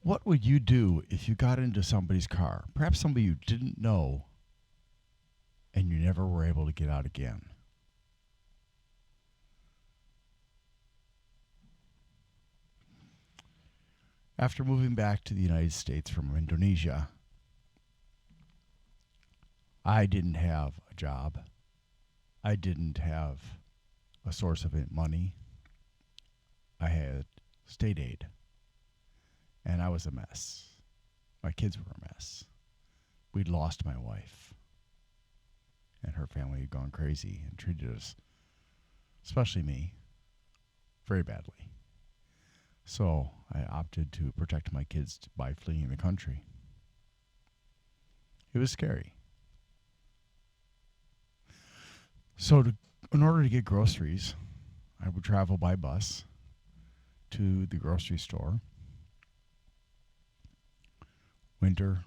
What would you do if you got into somebody's car, perhaps somebody you didn't know, and you never were able to get out again? After moving back to the United States from Indonesia, I didn't have a job. I didn't have a source of money. I had state aid, and I was a mess. My kids were a mess. We'd lost my wife, and her family had gone crazy and treated us, especially me, very badly. So I opted to protect my kids by fleeing the country. It was scary. So, in order to get groceries, I would travel by bus to the grocery store. Winter,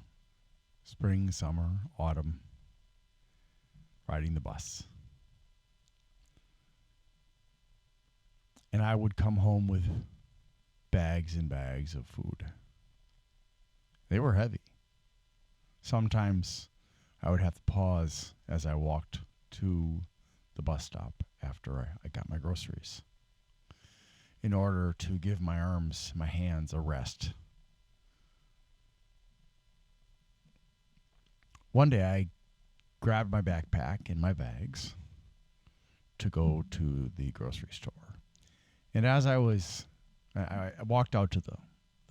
spring, summer, autumn, riding the bus. And I would come home with bags and bags of food. They were heavy. Sometimes I would have to pause as I walked to the bus stop after I got my groceries in order to give my arms, my hands a rest. One day I grabbed my backpack and my bags to go to the grocery store. And as I walked out to the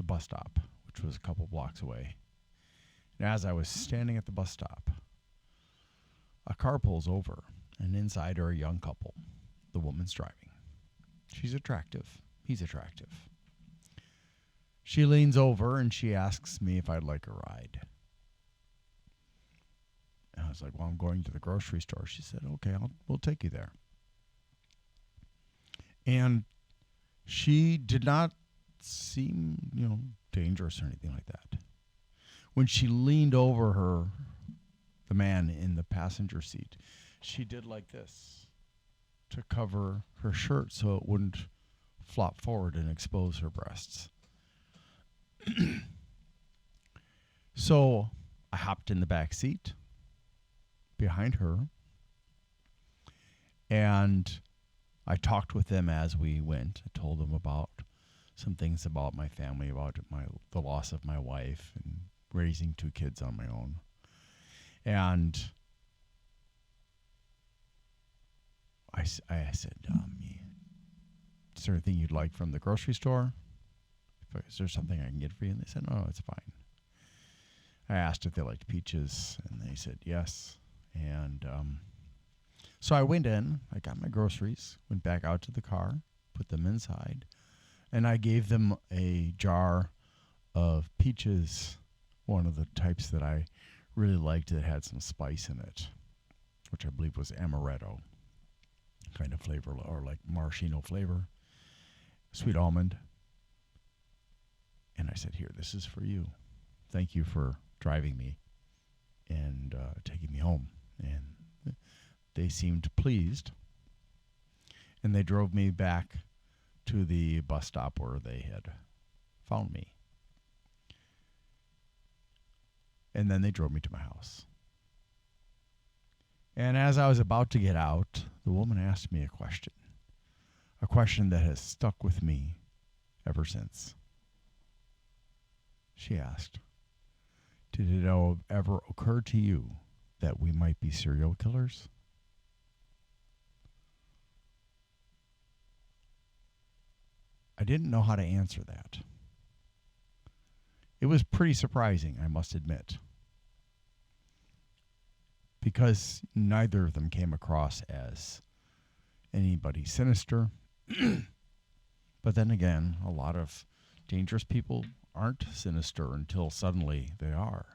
bus stop, which was a couple blocks away. And as I was standing at the bus stop, a car pulls over, and inside are a young couple. The woman's driving. She's attractive. He's attractive. She leans over and she asks me if I'd like a ride. And I was like, well, I'm going to the grocery store. She said, okay, we'll take you there. And she did not seem, dangerous or anything like that. When she leaned over the man in the passenger seat, she did like this to cover her shirt so it wouldn't flop forward and expose her breasts. So I hopped in the back seat behind her, and I talked with them as we went. I told them about some things about my family, about the loss of my wife and raising two kids on my own. And I said, is there anything you'd like from the grocery store? Is there something I can get for you? And they said, no, it's fine. I asked if they liked peaches, and they said yes. And so I went in, I got my groceries, went back out to the car, put them inside, and I gave them a jar of peaches, one of the types that I really liked that had some spice in it, which I believe was amaretto kind of flavor, or like maraschino flavor, sweet almond. And I said, here, this is for you. Thank you for driving me and taking me home. And they seemed pleased. And they drove me back to the bus stop where they had found me. And then they drove me to my house. And as I was about to get out, the woman asked me a question that has stuck with me ever since. She asked, did it ever occur to you that we might be serial killers? I didn't know how to answer that. It was pretty surprising, I must admit, because neither of them came across as anybody sinister. But then again, a lot of dangerous people aren't sinister until suddenly they are.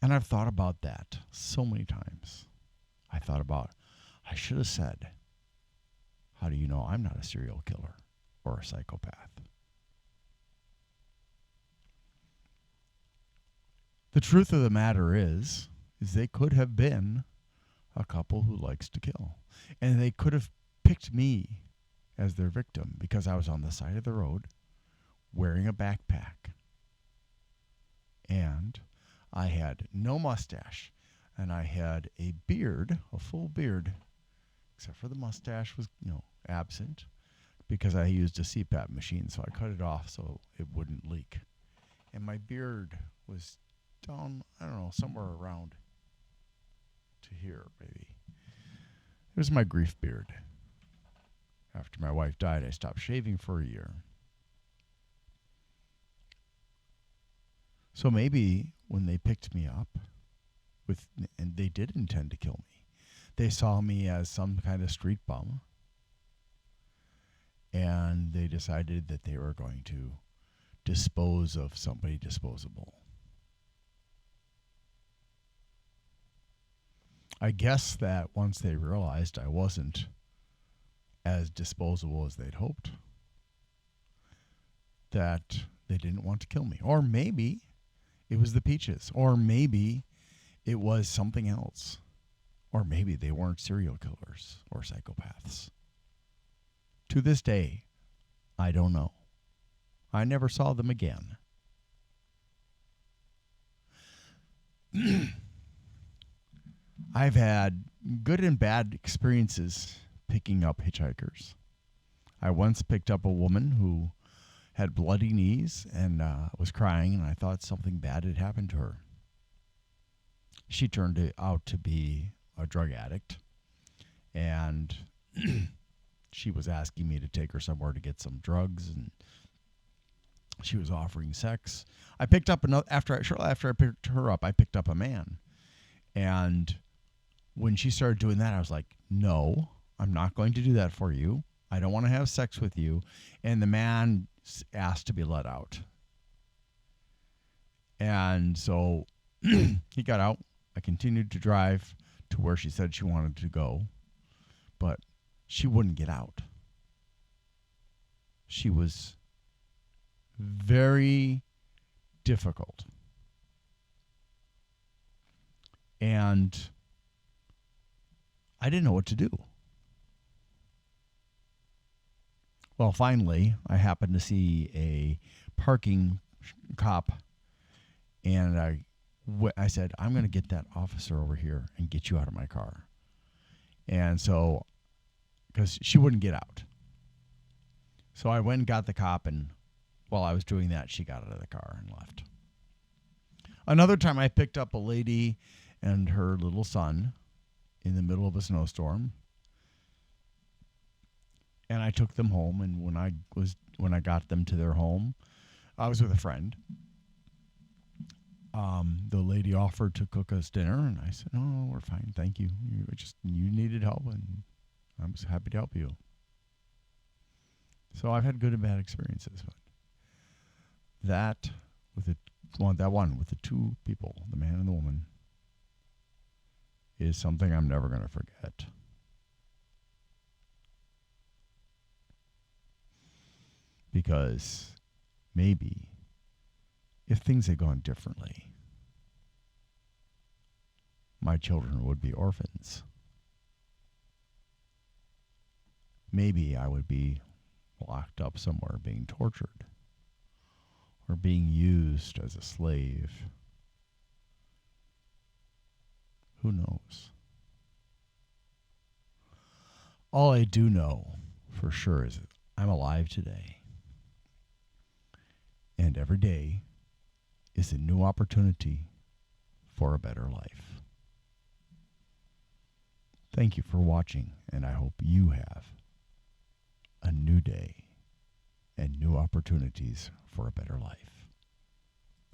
And I've thought about that so many times. I thought about, I should have said, how do you know I'm not a serial killer or a psychopath? The truth of the matter is they could have been a couple who likes to kill. And they could have picked me as their victim because I was on the side of the road wearing a backpack. And I had no mustache. And I had a beard, a full beard, except for the mustache was, absent because I used a CPAP machine. So I cut it off so it wouldn't leak. And my beard was down, I don't know, somewhere around to here, maybe. It was my grief beard. After my wife died, I stopped shaving for a year. So maybe when they picked me up, and they did intend to kill me, they saw me as some kind of street bum, and they decided that they were going to dispose of somebody disposable. I guess that once they realized I wasn't as disposable as they'd hoped, that they didn't want to kill me. Or maybe it was the peaches. Or maybe it was something else. Or maybe they weren't serial killers or psychopaths. To this day, I don't know. I never saw them again. I've had good and bad experiences picking up hitchhikers. I once picked up a woman who had bloody knees and was crying, and I thought something bad had happened to her. She turned out to be a drug addict, and she was asking me to take her somewhere to get some drugs, and she was offering sex. I picked up shortly after I picked her up, I picked up a man, and when she started doing that, I was like, "No, I'm not going to do that for you. I don't want to have sex with you." And the man asked to be let out. And so he got out. I continued to drive to where she said she wanted to go, but she wouldn't get out. She was very difficult. And I didn't know what to do. Well, finally, I happened to see a parking cop, and I said, "I'm going to get that officer over here and get you out of my car." And so, because she wouldn't get out. So I went and got the cop, and while I was doing that, she got out of the car and left. Another time I picked up a lady and her little son in the middle of a snowstorm. And I took them home, and when I got them to their home, I was with a friend. The lady offered to cook us dinner, and I said, "No, we're fine, thank you. You needed help, and I was happy to help you." So I've had good and bad experiences, but that with the two people, the man and the woman, is something I'm never going to forget. Because maybe if things had gone differently, my children would be orphans. Maybe I would be locked up somewhere being tortured or being used as a slave. Who knows? All I do know for sure is that I'm alive today. And every day is a new opportunity for a better life. Thank you for watching, and I hope you have a new day and new opportunities for a better life.